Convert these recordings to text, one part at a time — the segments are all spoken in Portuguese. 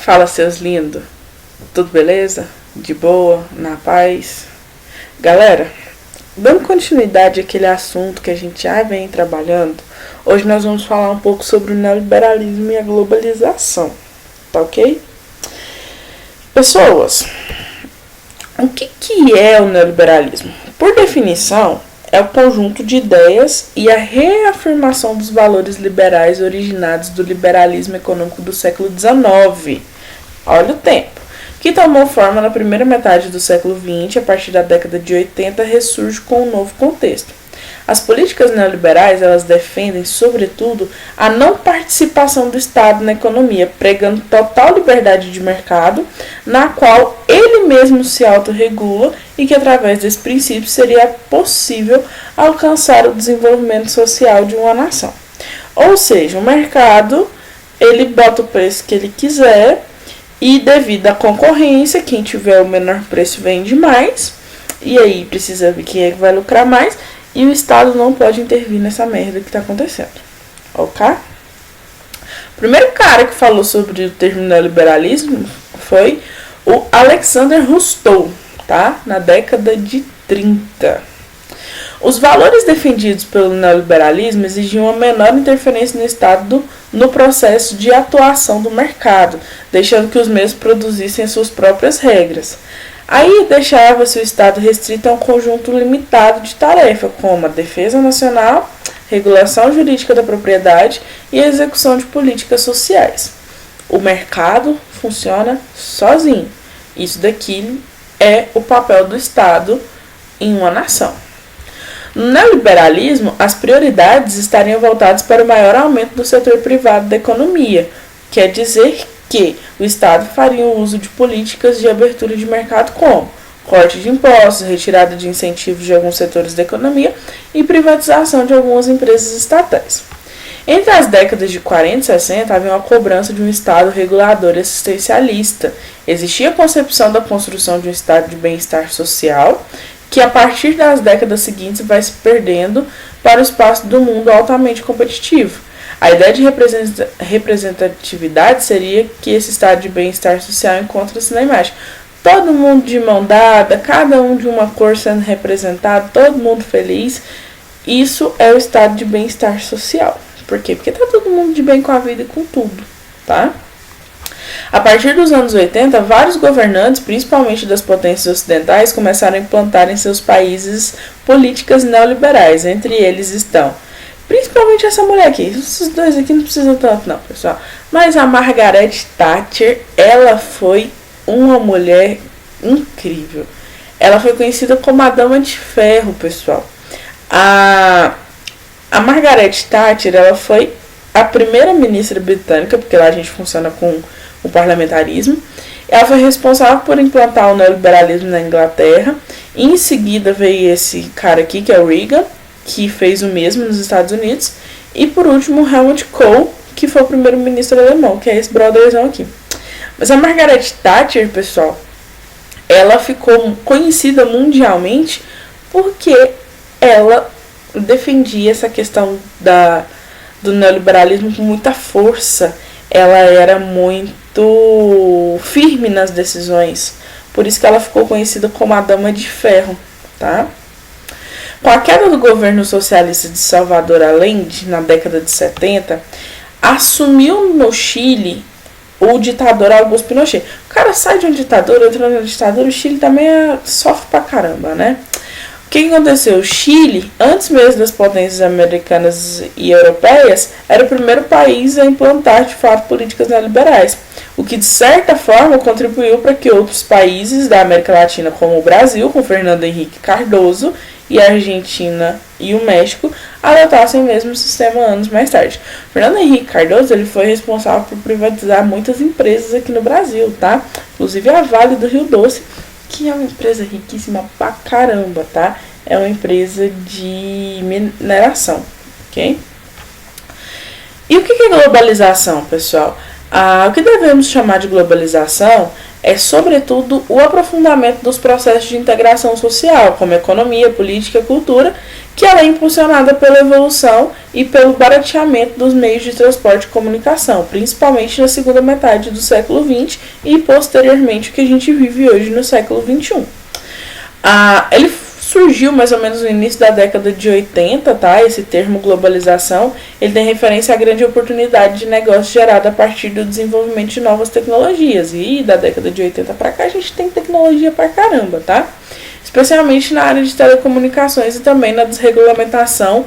Fala, seus lindos. Tudo beleza? De boa? Na paz? Galera, dando continuidade àquele assunto que a gente já vem trabalhando, hoje nós vamos falar um pouco sobre o neoliberalismo e a globalização. Tá ok? Pessoas, o que é o neoliberalismo? Por definição, é o conjunto de ideias e a reafirmação dos valores liberais originados do liberalismo econômico do século XIX. Olha o tempo. Que tomou forma na primeira metade do século XX, a partir da década de 80, ressurge com um novo contexto. As políticas neoliberais, elas defendem, sobretudo, a não participação do Estado na economia, pregando total liberdade de mercado, na qual ele mesmo se autorregula e que, através desse princípio, seria possível alcançar o desenvolvimento social de uma nação. Ou seja, o mercado, ele bota o preço que ele quiser e, devido à concorrência, quem tiver o menor preço vende mais, e aí precisa ver quem é que vai lucrar mais, e o Estado não pode intervir nessa merda que está acontecendo. Ok? O primeiro cara que falou sobre o termo neoliberalismo foi o Alexander Rostow, tá? Na década de 30. Os valores defendidos pelo neoliberalismo exigiam uma menor interferência no Estado no processo de atuação do mercado, deixando que os mesmos produzissem suas próprias regras. Aí deixava-se o Estado restrito a um conjunto limitado de tarefas, como a defesa nacional, regulação jurídica da propriedade e a execução de políticas sociais. O mercado funciona sozinho. Isso daqui é o papel do Estado em uma nação. No neoliberalismo, as prioridades estariam voltadas para o maior aumento do setor privado da economia, quer dizer que o Estado faria uso de políticas de abertura de mercado como corte de impostos, retirada de incentivos de alguns setores da economia e privatização de algumas empresas estatais. Entre as décadas de 40 e 60, havia uma cobrança de um Estado regulador e assistencialista. Existia a concepção da construção de um estado de bem-estar social, que a partir das décadas seguintes vai se perdendo para o espaço do mundo altamente competitivo. A ideia de representatividade seria que esse estado de bem-estar social encontra-se na imagem. Todo mundo de mão dada, cada um de uma cor sendo representado, todo mundo feliz. Isso é o estado de bem-estar social. Por quê? Porque tá todo mundo de bem com a vida e com tudo, tá? A partir dos anos 80, vários governantes, principalmente das potências ocidentais, começaram a implantar em seus países políticas neoliberais. Entre eles estão, principalmente essa mulher aqui. Esses dois aqui não precisam tanto não, pessoal. Mas a Margaret Thatcher, ela foi uma mulher incrível. Ela foi conhecida como a Dama de Ferro, pessoal. A Margaret Thatcher, ela foi a primeira ministra britânica, porque lá a gente funciona com o parlamentarismo. Ela foi responsável por implantar o neoliberalismo na Inglaterra. Em seguida veio esse cara aqui, que é o Reagan, que fez o mesmo nos Estados Unidos. E por último, Helmut Kohl, que foi o primeiro-ministro alemão, que é esse brotherzão aqui. Mas a Margaret Thatcher, pessoal, ela ficou conhecida mundialmente porque ela defendia essa questão do neoliberalismo com muita força. Ela era muito firme nas decisões. Por isso que ela ficou conhecida como a Dama de Ferro, tá? Com a queda do governo socialista de Salvador Allende, na década de 70, assumiu no Chile o ditador Augusto Pinochet. O cara sai de um ditador, entra na ditadura, o Chile também sofre pra caramba, né? O que aconteceu? O Chile, antes mesmo das potências americanas e europeias, era o primeiro país a implantar de fato políticas neoliberais, o que de certa forma contribuiu para que outros países da América Latina, como o Brasil, com Fernando Henrique Cardoso, e a Argentina e o México, adotassem o mesmo sistema anos mais tarde. Fernando Henrique Cardoso, ele foi responsável por privatizar muitas empresas aqui no Brasil, tá? Inclusive a Vale do Rio Doce, que é uma empresa riquíssima pra caramba, tá? É uma empresa de mineração, ok? E o que é globalização, pessoal? O que devemos chamar de globalização é, sobretudo, o aprofundamento dos processos de integração social, como economia, política e cultura, que ela é impulsionada pela evolução e pelo barateamento dos meios de transporte e comunicação, principalmente na segunda metade do século XX e, posteriormente, o que a gente vive hoje no século XXI. Ele surgiu mais ou menos no início da década de 80, tá? Esse termo globalização, ele tem referência à grande oportunidade de negócio gerada a partir do desenvolvimento de novas tecnologias. E da década de 80 para cá a gente tem tecnologia pra caramba, tá? Especialmente na área de telecomunicações e também na desregulamentação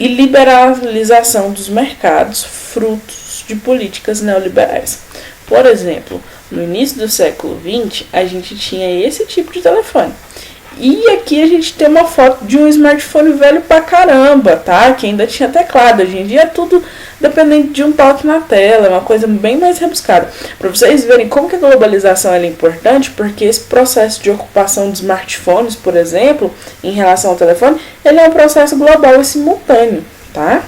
e liberalização dos mercados, frutos de políticas neoliberais. Por exemplo, no início do século XX, a gente tinha esse tipo de telefone. E aqui a gente tem uma foto de um smartphone velho pra caramba, tá? Que ainda tinha teclado. Hoje em dia é tudo dependente de um toque na tela, é uma coisa bem mais rebuscada. Para vocês verem como que a globalização é importante, porque esse processo de ocupação de smartphones, por exemplo, em relação ao telefone, ele é um processo global e simultâneo, tá?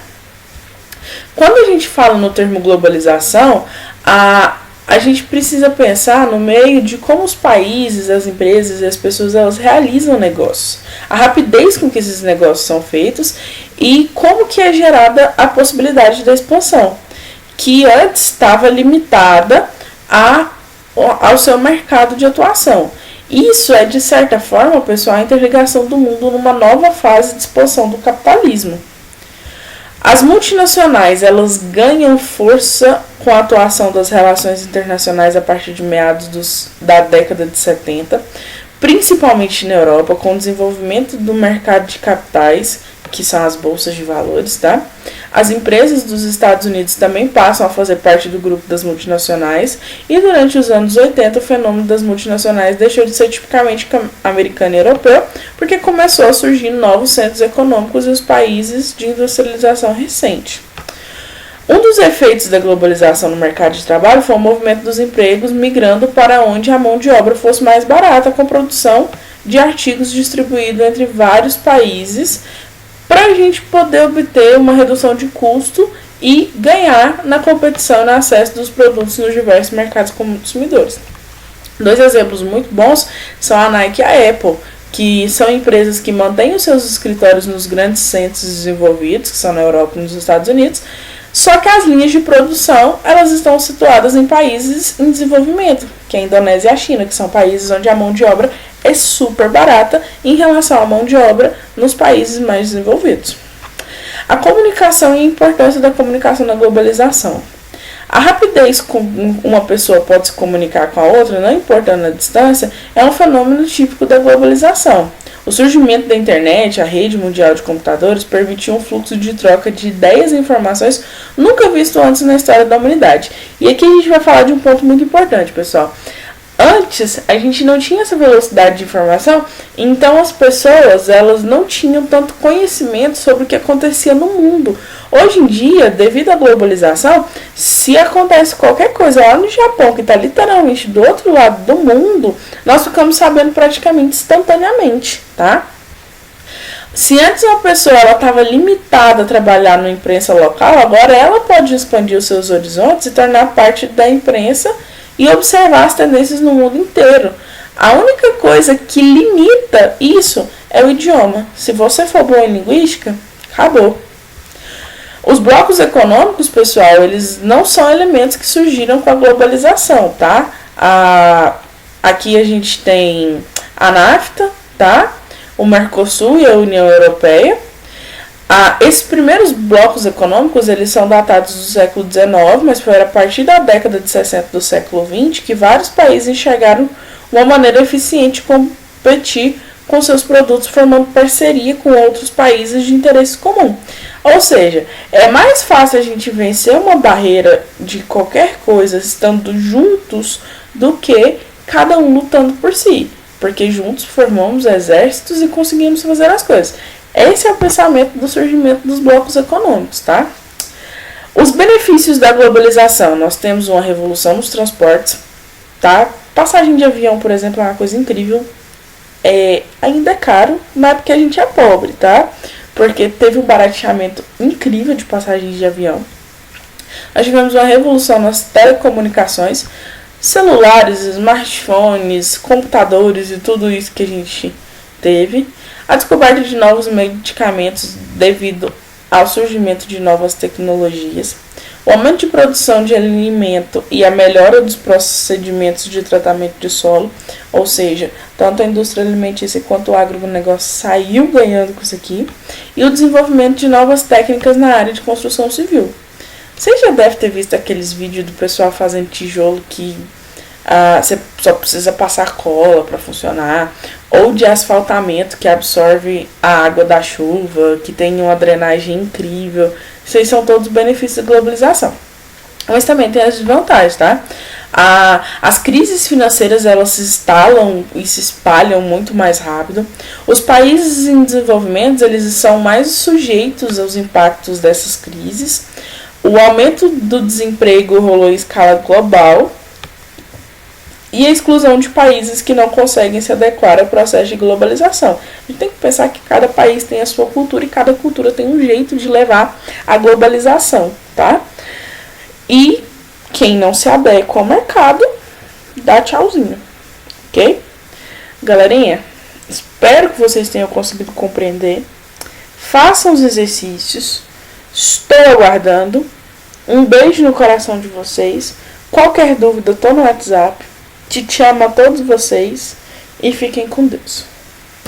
Quando a gente fala no termo globalização, a gente precisa pensar no meio de como os países, as empresas e as pessoas elas realizam negócios, a rapidez com que esses negócios são feitos e como que é gerada a possibilidade da expansão, que antes estava limitada ao seu mercado de atuação. Isso é, de certa forma, pessoal, a interligação do mundo numa nova fase de expansão do capitalismo. As multinacionais, elas ganham força com a atuação das relações internacionais a partir de meados da década de 70, principalmente na Europa, com o desenvolvimento do mercado de capitais, que são as bolsas de valores, tá? As empresas dos Estados Unidos também passam a fazer parte do grupo das multinacionais e durante os anos 80 o fenômeno das multinacionais deixou de ser tipicamente americano e europeu porque começou a surgir novos centros econômicos e os países de industrialização recente. Um dos efeitos da globalização no mercado de trabalho foi o movimento dos empregos migrando para onde a mão de obra fosse mais barata, com produção de artigos distribuídos entre vários países, para a gente poder obter uma redução de custo e ganhar na competição e no acesso dos produtos nos diversos mercados consumidores. Dois exemplos muito bons são a Nike e a Apple, que são empresas que mantêm os seus escritórios nos grandes centros desenvolvidos, que são na Europa e nos Estados Unidos, só que as linhas de produção elas estão situadas em países em desenvolvimento, que é a Indonésia e a China, que são países onde a mão de obra é super barata em relação à mão de obra nos países mais desenvolvidos. A comunicação e a importância da comunicação na globalização. A rapidez com uma pessoa pode se comunicar com a outra, não importando a distância, é um fenômeno típico da globalização. O surgimento da internet, a rede mundial de computadores, permitiu um fluxo de troca de ideias e informações nunca visto antes na história da humanidade. E aqui a gente vai falar de um ponto muito importante, pessoal. Antes, a gente não tinha essa velocidade de informação, então as pessoas elas não tinham tanto conhecimento sobre o que acontecia no mundo. Hoje em dia, devido à globalização, se acontece qualquer coisa lá no Japão, que está literalmente do outro lado do mundo, nós ficamos sabendo praticamente instantaneamente, tá? Se antes uma pessoa estava limitada a trabalhar na imprensa local, agora ela pode expandir os seus horizontes e tornar parte da imprensa e observar as tendências no mundo inteiro. A única coisa que limita isso é o idioma. Se você for bom em linguística, acabou. Os blocos econômicos, pessoal, eles não são elementos que surgiram com a globalização, tá? Aqui a gente tem a NAFTA, tá? O Mercosul e a União Europeia. Esses primeiros blocos econômicos, eles são datados do século XIX, mas foi a partir da década de 60 do século XX que vários países enxergaram uma maneira eficiente de competir com seus produtos, formando parceria com outros países de interesse comum. Ou seja, é mais fácil a gente vencer uma barreira de qualquer coisa estando juntos do que cada um lutando por si, porque juntos formamos exércitos e conseguimos fazer as coisas. Esse é o pensamento do surgimento dos blocos econômicos, tá? Os benefícios da globalização. Nós temos uma revolução nos transportes, tá? Passagem de avião, por exemplo, é uma coisa incrível. Ainda é caro, mas é porque a gente é pobre, tá? Porque teve um barateamento incrível de passagens de avião. Nós tivemos uma revolução nas telecomunicações, celulares, smartphones, computadores e tudo isso que a gente teve, a descoberta de novos medicamentos devido ao surgimento de novas tecnologias, o aumento de produção de alimento e a melhora dos procedimentos de tratamento de solo, ou seja, tanto a indústria alimentícia quanto o agronegócio saiu ganhando com isso aqui, e o desenvolvimento de novas técnicas na área de construção civil. Você já deve ter visto aqueles vídeos do pessoal fazendo tijolo que você só precisa passar cola para funcionar, ou de asfaltamento que absorve a água da chuva, que tem uma drenagem incrível. Esses são todos benefícios da globalização. Mas também tem as desvantagens, tá? As crises financeiras, elas se instalam e se espalham muito mais rápido. Os países em desenvolvimento, eles são mais sujeitos aos impactos dessas crises. O aumento do desemprego rolou em escala global. E a exclusão de países que não conseguem se adequar ao processo de globalização. A gente tem que pensar que cada país tem a sua cultura e cada cultura tem um jeito de levar a globalização, tá? E quem não se adequa ao mercado, dá tchauzinho, ok? Galerinha, espero que vocês tenham conseguido compreender. Façam os exercícios. Estou aguardando. Um beijo no coração de vocês. Qualquer dúvida, estou no WhatsApp. Te amo a todos vocês e fiquem com Deus.